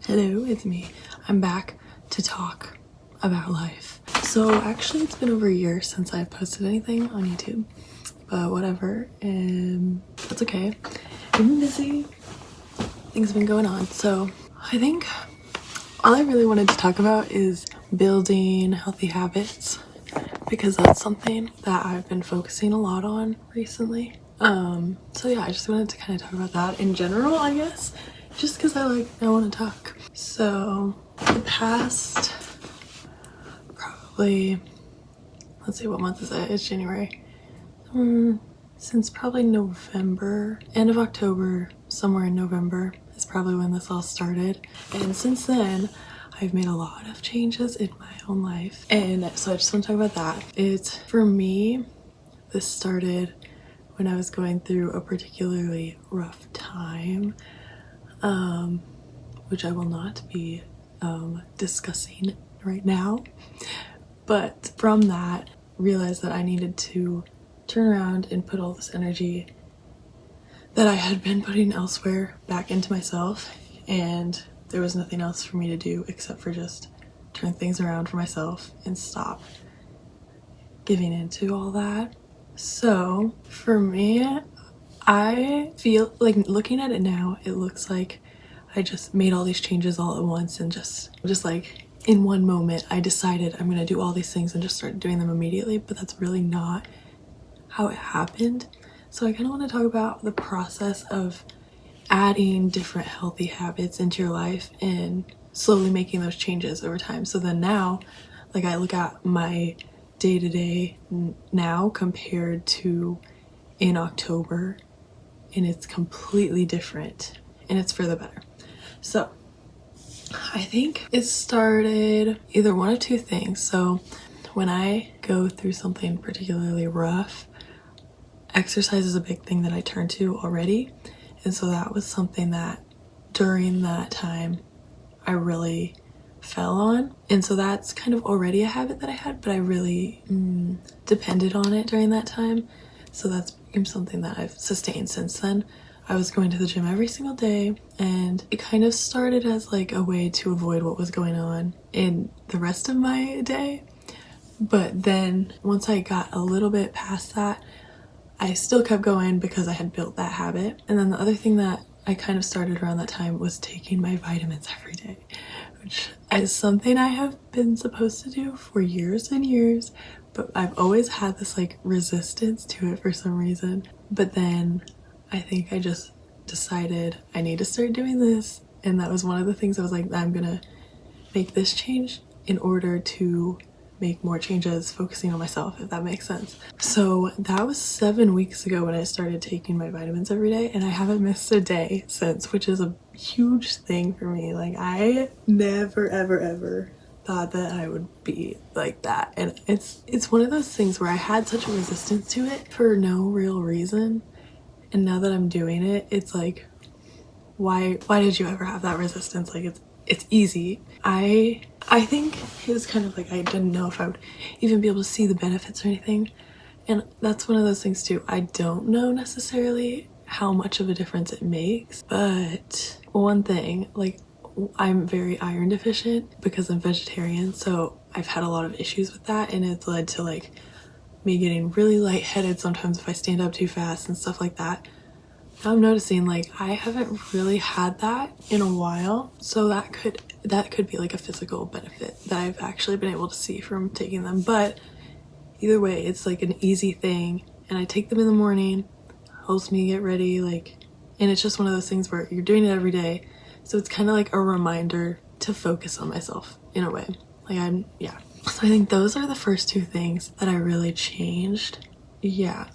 Hello, it's me. I'm back to talk about life. So actually it's been over a year since I've posted anything on YouTube, but whatever, that's okay. I've been busy, things have been going on. So I think all I really wanted to talk about is building healthy habits, because that's something that I've been focusing a lot on recently. So yeah, I just wanted to kind of talk about that in general, I guess, just because I want to talk. So the past probably, let's see, what month is it? It's January. Since probably November, end of October, somewhere in November is probably when this all started. And since then, I've made a lot of changes in my own life. And so I just want to talk about that. For me, this started when I was going through a particularly rough time, which I will not be discussing right now. But from that, realized that I needed to turn around and put all this energy that I had been putting elsewhere back into myself, and there was nothing else for me to do except for just turn things around for myself and stop giving into all that. So for me, I feel like, looking at it now, it looks like I just made all these changes all at once, and just like in one moment I decided I'm gonna do all these things and just start doing them immediately, but that's really not how it happened. So I kind of want to talk about the process of adding different healthy habits into your life and slowly making those changes over time. So then now, like, I look at my day-to-day now compared to in October, and it's completely different, and it's for the better. So I think it started either one of two things. So when I go through something particularly rough, exercise is a big thing that I turn to already. And so that was something that during that time I really fell on. And so that's kind of already a habit that I had, but I really depended on it during that time. So that's become something that I've sustained since then. I was going to the gym every single day, and it kind of started as like a way to avoid what was going on in the rest of my day. But then once I got a little bit past that, I still kept going because I had built that habit. And then the other thing that I kind of started around that time was taking my vitamins every day, which is something I have been supposed to do for years and years, but I've always had this like resistance to it for some reason. But then I think I just decided I need to start doing this, and that was one of the things I was like, I'm gonna make this change in order to make more changes focusing on myself, if that makes sense. So that was 7 weeks ago when I started taking my vitamins every day, and I haven't missed a day since, which is a huge thing for me. Like, I never ever thought that I would be like that, and it's one of those things where I had such a resistance to it for no real reason. And now that I'm doing it, it's like, why did you ever have that resistance? Like, it's easy. I think it was kind of like I didn't know if I would even be able to see the benefits or anything. And that's one of those things too. I don't know necessarily how much of a difference it makes, but one thing, like, I'm very iron deficient because I'm vegetarian, so I've had a lot of issues with that, and it's led to like me getting really lightheaded sometimes if I stand up too fast and stuff like that. Now I'm noticing like I haven't really had that in a while, so that could be like a physical benefit that I've actually been able to see from taking them. But either way, it's like an easy thing, and I take them in the morning, helps me get ready, like, and it's just one of those things where you're doing it every day, so it's kind of like a reminder to focus on myself in a way. Like, so I think those are the first two things that I really changed. Yeah.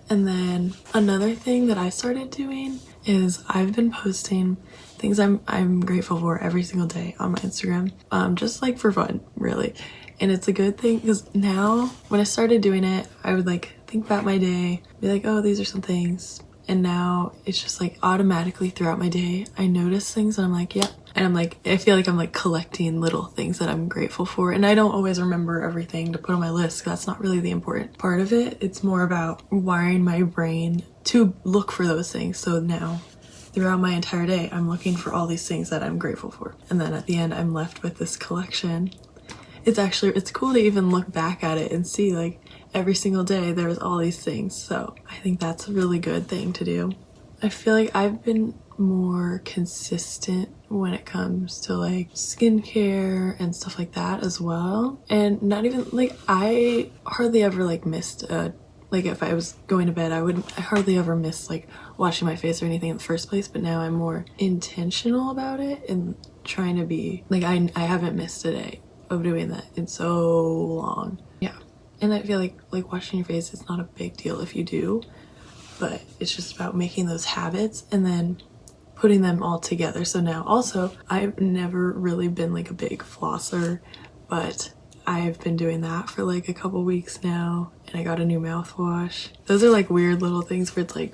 And then another thing that I started doing is I've been posting things I'm grateful for every single day on my Instagram, just like for fun, really. And it's a good thing because now when I started doing it, I would like think about my day, be like, oh, these are some things. And now it's just like automatically throughout my day, I notice things and I'm like, yep. And I'm like, I feel like I'm like collecting little things that I'm grateful for. And I don't always remember everything to put on my list. That's not really the important part of it. It's more about wiring my brain to look for those things. So now throughout my entire day, I'm looking for all these things that I'm grateful for. And then at the end, I'm left with this collection. It's cool to even look back at it and see like every single day there's all these things. So I think that's a really good thing to do. I feel like I've been more consistent when it comes to like skincare and stuff like that as well. And not even like, I hardly ever like missed like if I was going to bed, I hardly ever miss like washing my face or anything in the first place, but now I'm more intentional about it and trying to be like, I haven't missed a day of doing that in so long. Yeah. And I feel like washing your face is not a big deal if you do, but it's just about making those habits and then putting them all together. So now also, I've never really been like a big flosser, but I've been doing that for like a couple weeks now, and I got a new mouthwash. Those are like weird little things where it's like,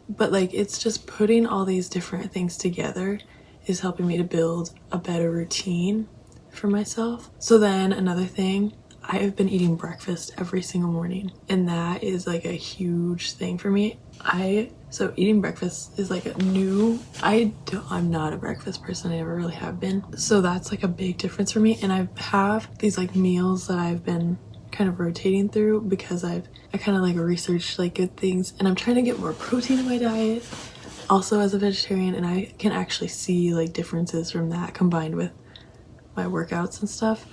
but like it's just putting all these different things together is helping me to build a better routine for myself. So then another thing, I have been eating breakfast every single morning, and that is like a huge thing for me. So eating breakfast is like I'm not a breakfast person. I never really have been. So that's like a big difference for me. And I have these like meals that I've been kind of rotating through because I kind of like researched like good things, and I'm trying to get more protein in my diet also as a vegetarian, and I can actually see like differences from that combined with my workouts and stuff,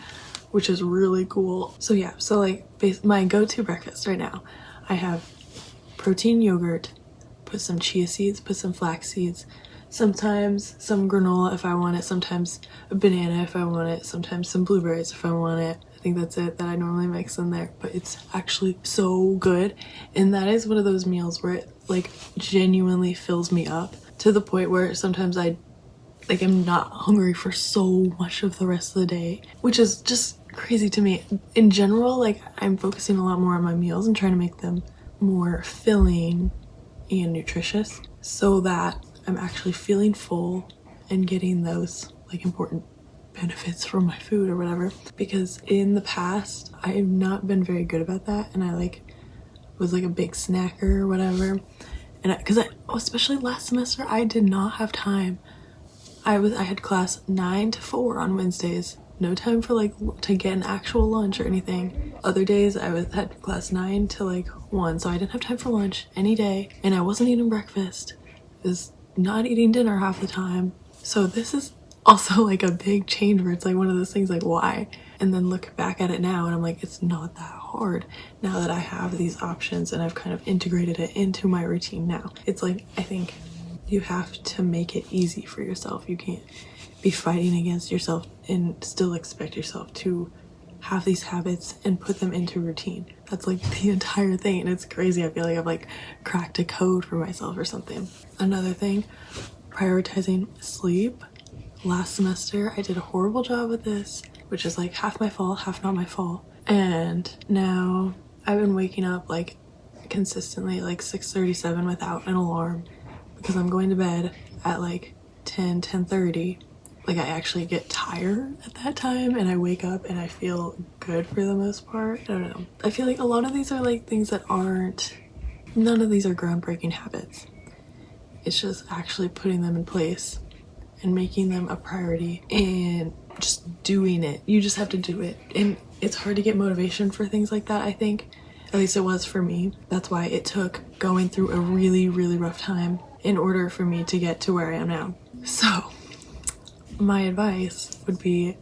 which is really cool. So yeah, so like my go-to breakfast right now, I have protein yogurt, put some chia seeds, put some flax seeds, sometimes some granola if I want it, sometimes a banana if I want it, sometimes some blueberries if I want it. I think that's it that I normally mix in there, but it's actually so good. And that is one of those meals where it like genuinely fills me up to the point where sometimes I'm not hungry for so much of the rest of the day, which is just crazy to me. In general, like I'm focusing a lot more on my meals and trying to make them more filling and nutritious so that I'm actually feeling full and getting those like important benefits from my food or whatever. Because in the past, I have not been very good about that, and I like was like a big snacker or whatever. And because especially last semester, I did not have time. I had class 9 to 4 on Wednesdays. No time for like to get an actual lunch or anything. Other days I had class 9 to like 1, so I didn't have time for lunch any day, and I wasn't eating breakfast. I was not eating dinner half the time. So this is also like a big change where it's like one of those things like, why? And then look back at it now and I'm like, it's not that hard now that I have these options and I've kind of integrated it into my routine now. It's like, I think you have to make it easy for yourself. You can't be fighting against yourself and still expect yourself to have these habits and put them into routine. That's like the entire thing, and it's crazy. I feel like I've like cracked a code for myself or something. Another thing, prioritizing sleep. Last semester I did a horrible job with this, which is like half my fault, half not my fault. And now I've been waking up like consistently like 6:37 without an alarm because I'm going to bed at like 10:30. Like I actually get tired at that time and I wake up and I feel good for the most part. I don't know. I feel like a lot of these are like things that none of these are groundbreaking habits. It's just actually putting them in place and making them a priority and just doing it. You just have to do it. And it's hard to get motivation for things like that, I think. At least it was for me. That's why it took going through a really, really rough time in order for me to get to where I am now. So my advice would be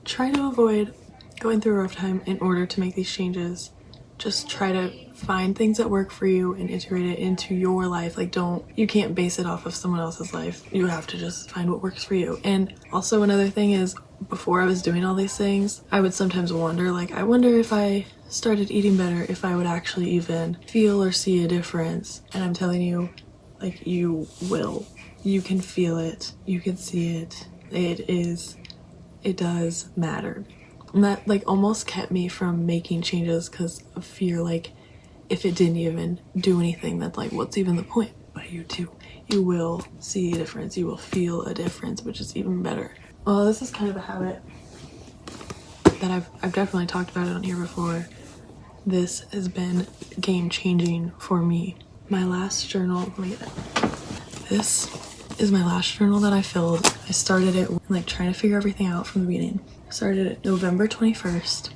try to avoid going through a rough time in order to make these changes. Just try to find things that work for you and integrate it into your life. Like you can't base it off of someone else's life. You have to just find what works for you. And also another thing is, before I was doing all these things, I would sometimes wonder, like, I wonder if I started eating better, if I would actually even feel or see a difference. And I'm telling you, like, you will. You can feel it. You can see it. It does matter. And that like almost kept me from making changes because of fear, like if it didn't even do anything, that's like, what's even the point? But you will see a difference. You will feel a difference, which is even better. Well, this is kind of a habit that I've definitely talked about it on here before. This has been game changing for me. My last journal, let me get it. this is my last journal that I filled. I started it like trying to figure everything out from the beginning. I started it November 21st,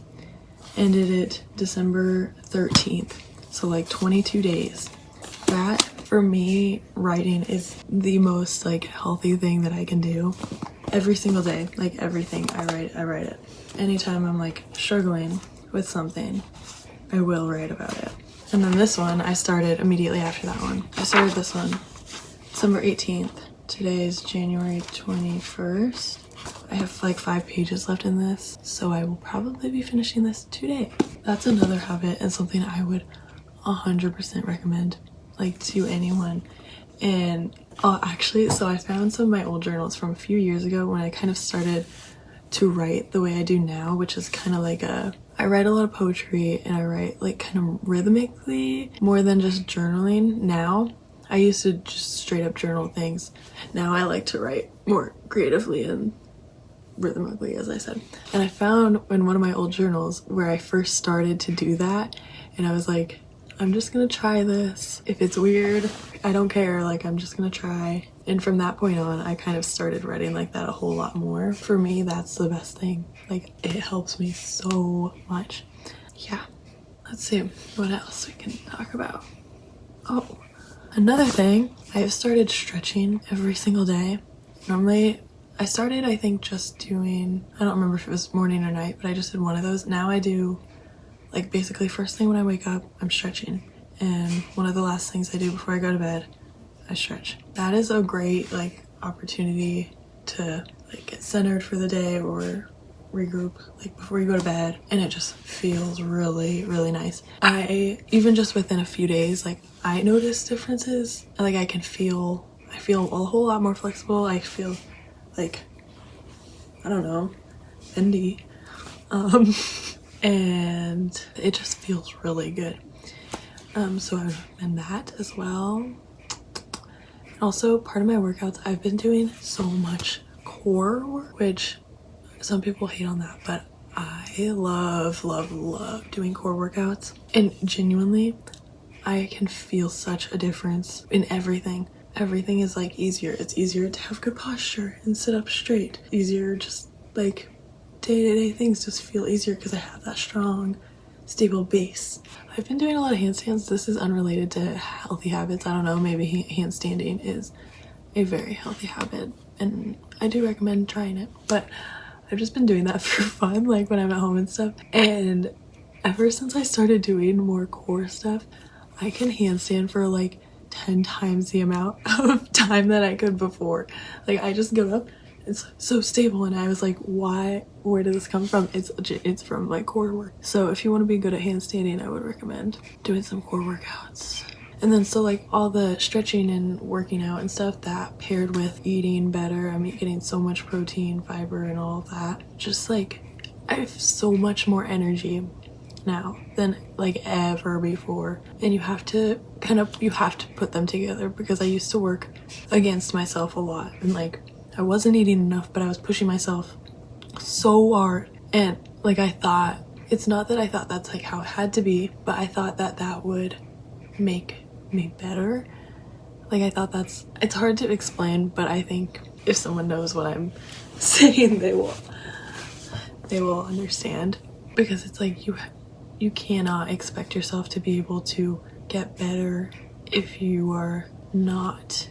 ended it December 13th. So like 22 days. That for me, writing is the most like healthy thing that I can do. Every single day, like everything I write it. Anytime I'm like struggling with something, I will write about it. And then this one, I started immediately after that one. I started this one December 18th. Today is January 21st. I have like 5 pages left in this, so I will probably be finishing this today. That's another habit and something I would 100% recommend like to anyone. And actually, so I found some of my old journals from a few years ago when I kind of started to write the way I do now, which is kind of like I write a lot of poetry and I write like kind of rhythmically more than just journaling now. I used to just straight up journal things. Now I like to write more creatively and rhythmically, as I said. And I found in one of my old journals where I first started to do that, and I was like, I'm just gonna try this. If it's weird, I don't care, like I'm just gonna try. And from that point on, I kind of started writing like that a whole lot more. For me, that's the best thing. Like it helps me so much. Yeah, let's see what else we can talk about. Oh, another thing, I have started stretching every single day. Normally, I started, I think, just doing, I don't remember if it was morning or night, but I just did one of those. Now I do, like, basically first thing when I wake up, I'm stretching. And one of the last things I do before I go to bed, I stretch. That is a great, like, opportunity to, like, get centered for the day or regroup, like, before you go to bed. And it just feels really, really nice. Even just within a few days, like, I notice differences. Like, I feel a whole lot more flexible. I feel like, I don't know, bendy. And it just feels really good. So I recommend that as well. Also, part of my workouts, I've been doing so much core work, which some people hate on that, but I love, love, love doing core workouts. And genuinely, I can feel such a difference in everything. Everything is like easier. It's easier to have good posture and sit up straight. Easier, just like day-to-day things just feel easier because I have that strong, stable base. I've been doing a lot of handstands. This is unrelated to healthy habits. I don't know, maybe handstanding is a very healthy habit and I do recommend trying it, but I've just been doing that for fun, like when I'm at home and stuff. And ever since I started doing more core stuff, I can handstand for like 10 times the amount of time that I could before. Like I just go up, it's so stable, and I was like, where did this come from? It's from my core work. So if you want to be good at handstanding, I would recommend doing some core workouts. And then so like all the stretching and working out and stuff, that paired with eating better, I'm getting so much protein, fiber, and all of that, just like I have so much more energy now than like ever before. And you have to put them together, because I used to work against myself a lot, and like I wasn't eating enough, but I was pushing myself so hard. And like it's not that I thought that's like how it had to be, but I thought that would make me better. Like I thought it's hard to explain, but I think if someone knows what I'm saying, they will understand. Because it's like you cannot expect yourself to be able to get better if you are not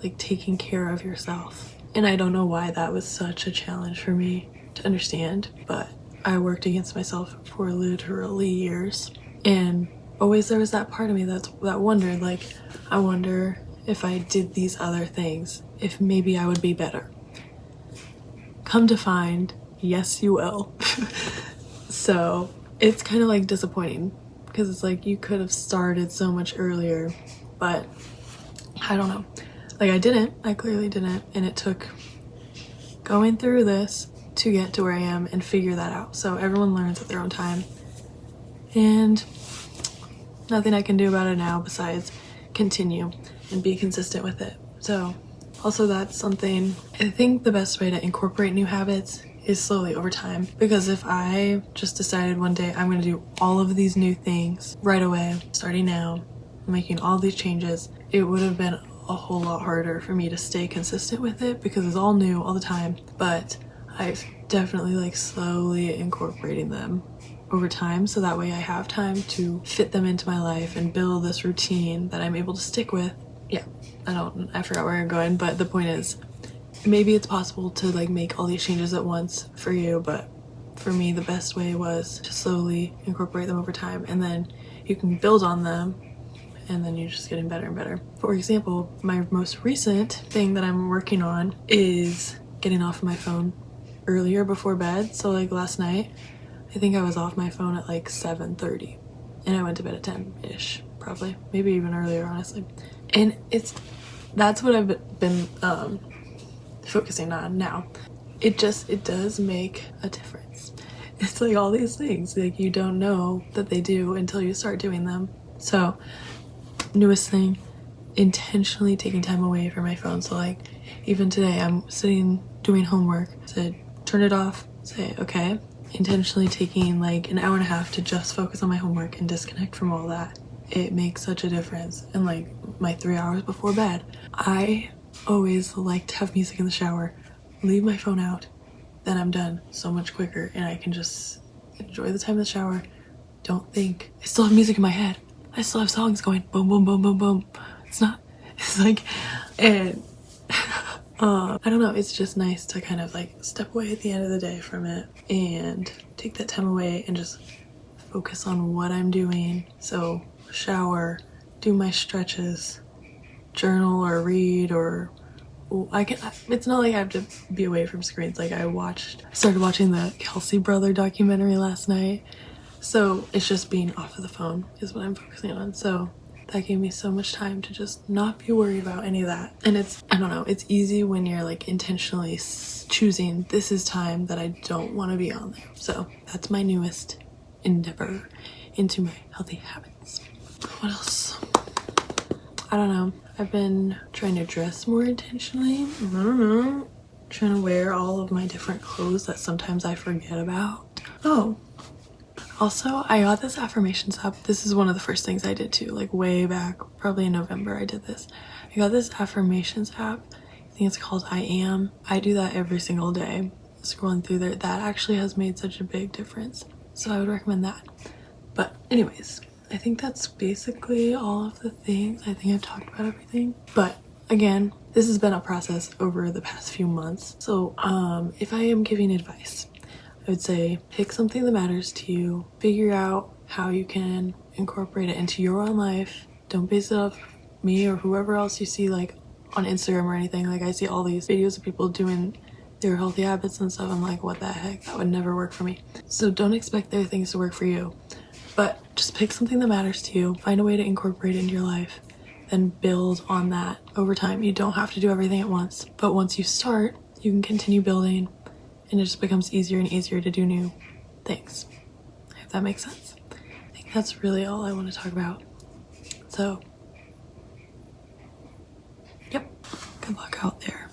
like taking care of yourself. And I don't know why that was such a challenge for me to understand, but I worked against myself for literally years. And always there was that part of me that wondered, like, I wonder if I did these other things, if maybe I would be better. Come to find, yes, you will. So it's kind of like disappointing, because it's like you could have started so much earlier, but I don't know. Like I clearly didn't, and it took going through this to get to where I am and figure that out. So everyone learns at their own time, and nothing I can do about it now besides continue and be consistent with it. So also that's something, I think the best way to incorporate new habits is slowly over time, because if I just decided one day I'm going to do all of these new things right away, starting now, making all these changes, it would have been a whole lot harder for me to stay consistent with it because it's all new all the time. But I've definitely like slowly incorporating them over time, so that way I have time to fit them into my life and build this routine that I'm able to stick with. Yeah, I forgot where I'm going, but the point is, maybe it's possible to like make all these changes at once for you, but for me the best way was to slowly incorporate them over time, and then you can build on them, and then you're just getting better and better. For example, my most recent thing that I'm working on is getting off my phone earlier before bed. So like last night, I think I was off my phone at like 7:30 and I went to bed at 10-ish, probably, maybe even earlier, honestly. And that's what I've been focusing on now. It does make a difference. It's like all these things, like you don't know that they do until you start doing them. So newest thing, intentionally taking time away from my phone. So like even today I'm sitting doing homework, said turn it off, say okay, intentionally taking like an hour and a half to just focus on my homework and disconnect from all that. It makes such a difference. And like my 3 hours before bed, I always like to have music in the shower, leave my phone out, then I'm done so much quicker and I can just enjoy the time in the shower. Don't think. I still have music in my head. I still have songs going boom, boom, boom, boom, boom. It's like, and I don't know, it's just nice to kind of like step away at the end of the day from it and take that time away and just focus on what I'm doing. So shower, do my stretches, journal or read, or it's not like I have to be away from screens. Like I started watching the Kelsey brother documentary last night. So it's just being off of the phone is what I'm focusing on. So that gave me so much time to just not be worried about any of that. And I don't know, it's easy when you're like intentionally choosing, this is time that I don't want to be on there. So that's my newest endeavor into my healthy habits. What else? I don't know. I've been trying to dress more intentionally. I don't know. Trying to wear all of my different clothes that sometimes I forget about. Oh, also, I got this affirmations app. This is one of the first things I did too, like way back, probably in November I did this. I got this affirmations app. I think it's called I Am. I do that every single day, scrolling through there. That actually has made such a big difference. So I would recommend that. But anyways, I think that's basically all of the things. I think I've talked about everything. But again, this has been a process over the past few months. So if I am giving advice, I would say pick something that matters to you, figure out how you can incorporate it into your own life. Don't base it off me or whoever else you see like on Instagram or anything. Like I see all these videos of people doing their healthy habits and stuff. I'm like, what the heck? That would never work for me. So don't expect their things to work for you, but just pick something that matters to you, find a way to incorporate it into your life, then build on that over time. You don't have to do everything at once, but once you start, you can continue building. And it just becomes easier and easier to do new things, if that makes sense. I think that's really all I want to talk about. So, yep, good luck out there.